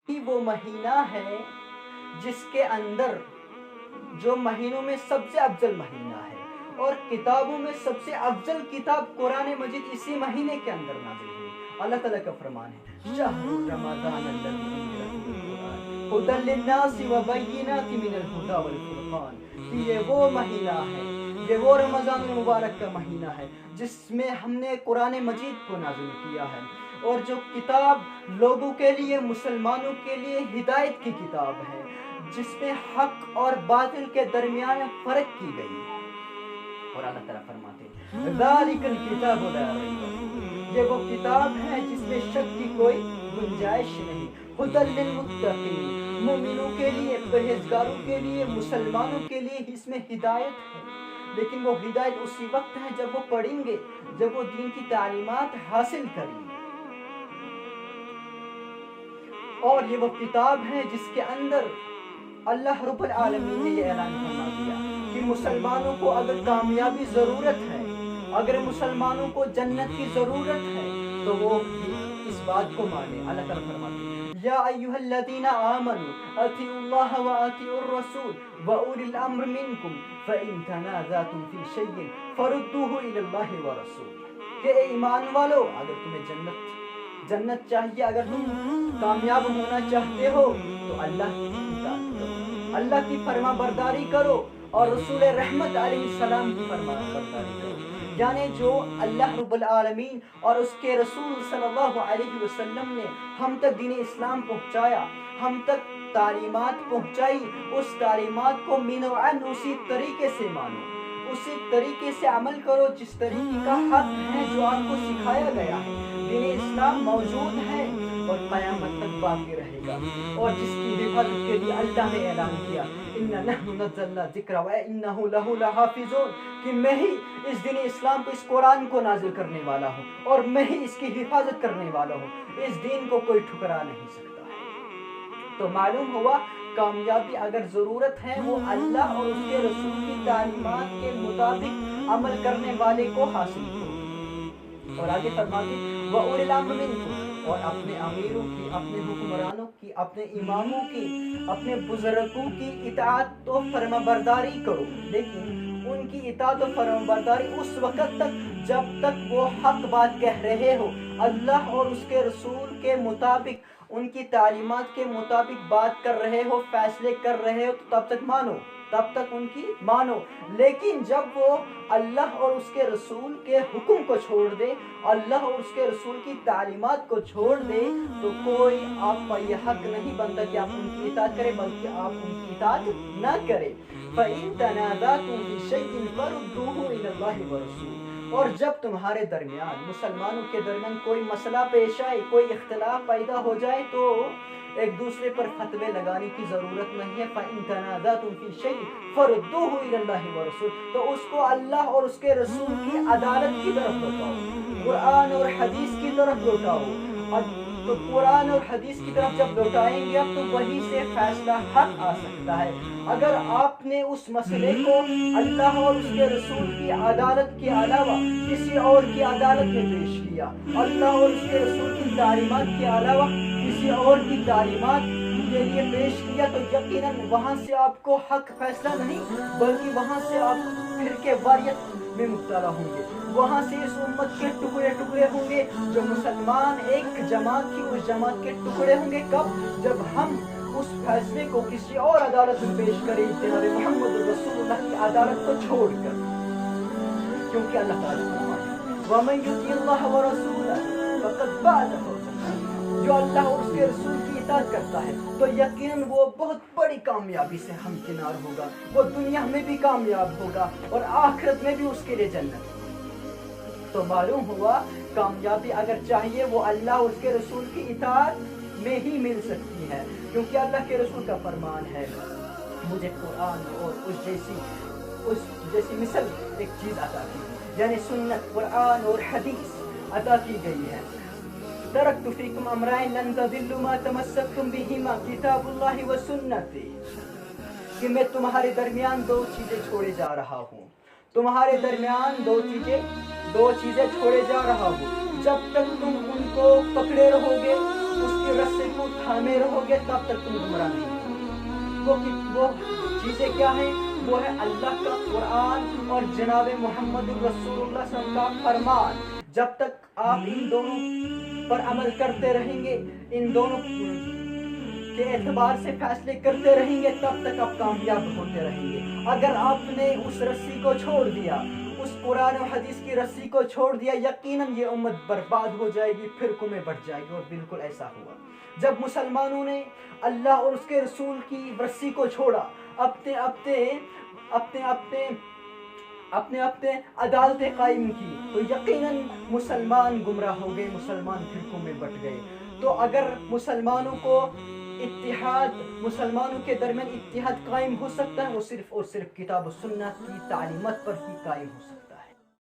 ہی وہ مہینہ ہے جس کے اندر جو مہینوں میں سب سے افضل مہینہ ہے اور کتابوں میں سب سے افضل کتاب قرآن مجید اسی مہینے کے اندر نازل ہوئی۔ اللہ تعالیٰ کا فرمان ہے شہر رمضان الذی انزل فیہ القرآن ھدی للناس وبینات من الھدی والفرقان، کہ یہ وہ مہینہ ہے، یہ وہ رمضان المبارک کا مہینہ ہے جس میں ہم نے قرآن مجید کو نازل کیا ہے، اور جو کتاب لوگوں کے لیے، مسلمانوں کے لیے ہدایت کی کتاب ہے، جس میں حق اور باطل کے درمیان فرق کی گئی ہے۔ اور اللہ تعالیٰ فرماتے ہیں ذالک الکتاب لا ریب فیہ، یہ وہ کتاب ہے جس میں شک کی کوئی گنجائش نہیں، ھدی للمتقین، مومنوں کے لیے، پرہیزگاروں کے لیے، مسلمانوں کے لیے اس میں ہدایت ہے۔ لیکن وہ ہدایت اسی وقت ہے جب وہ پڑھیں گے، جب وہ دین کی تعلیمات حاصل کریں گے۔ اور یہ وہ کتاب ہے جس کے اندر اللہ رب العالمین نے یہ اعلان فرما دیا کہ مسلمانوں کو اگر کامیابی ضرورت ہے، اگر مسلمانوں کو جنت کی ضرورت ہے تو وہ اس بات کو مانے۔ اللہ تعالیٰ فرماتے ہیں یا ایھا الذین آمنوا اطیعوا اللہ واطیعوا الرسول واولی الامر منکم فان تنازعتم فی شیء فردوہ الی اللہ والرسول، کہ اے ایمان والو، اگر تمہیں جنت چاہیے، اگر تم کامیاب ہونا چاہتے ہو تو اللہ کی اطاعت کرو، اللہ کی فرما برداری کرو اور رسول رحمت علیہ السلام کی فرما برداری کرو۔ یعنی جو اللہ رب العالمین اور اس کے رسول صلی اللہ علیہ وسلم نے ہم تک دین اسلام پہنچایا، ہم تک تعلیمات پہنچائی، اس تعلیمات کو من و عن اسی طریقے سے مانو، اسی طریقے سے عمل کرو جس طریقے کا حق ہے جو آپ کو سکھایا گیا ہے۔ دین اسلام موجود ہے اور قیامت تک باقی رہے گا، اور جس کی حفاظت کے لیے اللہ نے اعلان کیا اِنَّا نَحْنُ نَزَّلْنَا الذِّكْرَ وَإِنَّهُ لَهُ لَحَافِظُونَ، کہ میں ہی اس دین اسلام کو، اس قرآن کو نازل کرنے والا ہوں اور میں ہی اس کی حفاظت کرنے والا ہوں، اس دین کو کوئی ٹھکرا نہیں سکتا ہے۔ تو معلوم ہوا کامیابی اگر ضرورت ہے وہ اللہ اور اس کے رسول کی تعلیمات کے مطابق عمل کرنے والے کو حاصل ہو۔ اور آگے فرماتے وَأُولِي الْأَمْرِ مِنْكُمْ، اور اپنے امیروں کی، اپنے حکمرانوں کی، اپنے اماموں کی، اپنے بزرگوں کی اطاعت و فرما برداری کرو، لیکن ان کی اطاعت و فرما برداری اس وقت تک جب تک وہ حق بات کہہ رہے ہو، اللہ اور اس کے رسول کے مطابق، ان کی تعلیمات کے مطابق بات کر رہے ہو، فیصلے کر رہے ہو تو تب تک مانو، تب تک ان کی مانو۔ لیکن جب وہ اللہ اور اس کے رسول کے حکم کو چھوڑ دے، اللہ اور اس کے رسول کی تعلیمات کو چھوڑ دے، تو کوئی آپ پر یہ حق نہیں بنتا کہ آپ ان کی اطاعت کریں، بلکہ آپ ان کی اطاعت نہ کریں۔ فَإِن تَنَازَعْتُمْ فِي شَيْءٍ فَرُدُّوهُ إِلَى اللَّهِ وَرَسُولِهِ، اور جب تمہارے درمیان، مسلمانوں کے درمیان کوئی مسئلہ پیش آئے، کوئی اختلاف پیدا ہو جائے تو ایک دوسرے پر فتوے لگانے کی ضرورت نہیں ہے۔ فَإِن تَنَازَعْتُمْ فِي شَيْءٍ فَرُدُّوهُ إِلَى اللَّهِ وَرَسُولِهِ، تو اس کو اللہ اور اس کے رسول کی عدالت کی طرف لوٹاؤ، قرآن اور حدیث کی طرف لوٹاؤ۔ تو قرآن اور حدیث کی طرف جب لوٹائیں گے اب تو وہیں سے فیصلہ حق آ سکتا ہے۔ اگر آپ نے اس مسئلے کو اللہ اور اس کے رسول کی عدالت کے علاوہ کسی اور کی عدالت میں پیش کیا، اللہ اور اس کے رسول کی تعلیمات کے علاوہ کسی اور کی تعلیمات کے لیے پیش کیا، تو یقیناً وہاں سے آپ کو حق فیصلہ نہیں بلکہ وہاں سے آپ فرقے واریت میں مبتلا ہوں گے، وہاں سے اس امت کے ٹکڑے ٹکڑے ہوں گے، جو مسلمان ایک جماعت کی اس جماعت کے ٹکڑے ہوں گے۔ کب؟ جب ہم اس فیصلے کو کسی اور عدالت میں پیش کریں، جناب محمد رسول اللہ کی عدالت کو چھوڑ کر، کیونکہ اللہ تعالیٰ فرماتا ہے وَمَن يُطِعِ اللَّهَ وَرَسُولَهُ فَقَدْ فَازَ فَوْزًا عَظِيمًا، جو اللہ اور اس کے رسول کی اطاعت کرتا ہے تو یقیناً وہ بہت بڑی کامیابی سے ہمکنار ہوگا، وہ دنیا میں بھی کامیاب ہوگا اور آخرت میں بھی اس کے لیے جنت ہوگی۔ تو معلوم ہوا کامیابی اگر چاہیے وہ اللہ اور اس کے رسول کی اطاعت میں ہی مل سکتی ہے، کیونکہ اللہ کے رسول کا فرمان ہے مجھے قرآن اور اس جیسی مثل ایک چیز عطا کی، یعنی سنت، قرآن اور حدیث عطا کی گئی ہے۔ ترکت فیکم امرین لن تضلوا ما تمسکتم بہما کتاب اللہ و سنتی، کہ میں تمہارے درمیان دو چیزیں چھوڑے جا رہا ہوں، تمہارے درمیان دو چیزیں چھوڑے جا رہا ہوں، جب تک تم ان کو پکڑے رہو گے، اس کے رسے کو اتباع میں رہو گے تب تک تم گمراہ نہیں ہوگے۔ وہ چیزیں کیا ہیں؟ وہ ہے اللہ کا قرآن اور جناب محمد رسول اللہ صلی اللہ علیہ وسلم کا فرمان۔ جب تک آپ ان دونوں پر عمل کرتے رہیں گے، ان دونوں کے اعتبار سے فیصلے کرتے رہیں گے، تب تک آپ کامیاب ہوتے رہیں گے۔ اگر آپ نے اس رسی کو چھوڑ دیا، اس قرآن و حدیث کی رسی کو چھوڑ دیا، یقیناً یہ امت برباد ہو جائے گی، فرقوں میں بٹ جائے گی، اور بالکل ایسا ہوا۔ جب مسلمانوں نے اللہ اور اس کے رسول کی رسی کو چھوڑا، اپنے عدالتیں قائم کی، تو یقیناً مسلمان گمراہ ہو گئے، مسلمان فرقوں میں بٹ گئے۔ تو اگر مسلمانوں کے درمیان اتحاد قائم ہو سکتا ہے، وہ صرف اور صرف کتاب و سنت کی تعلیمات پر ہی قائم ہو سکتا ہے۔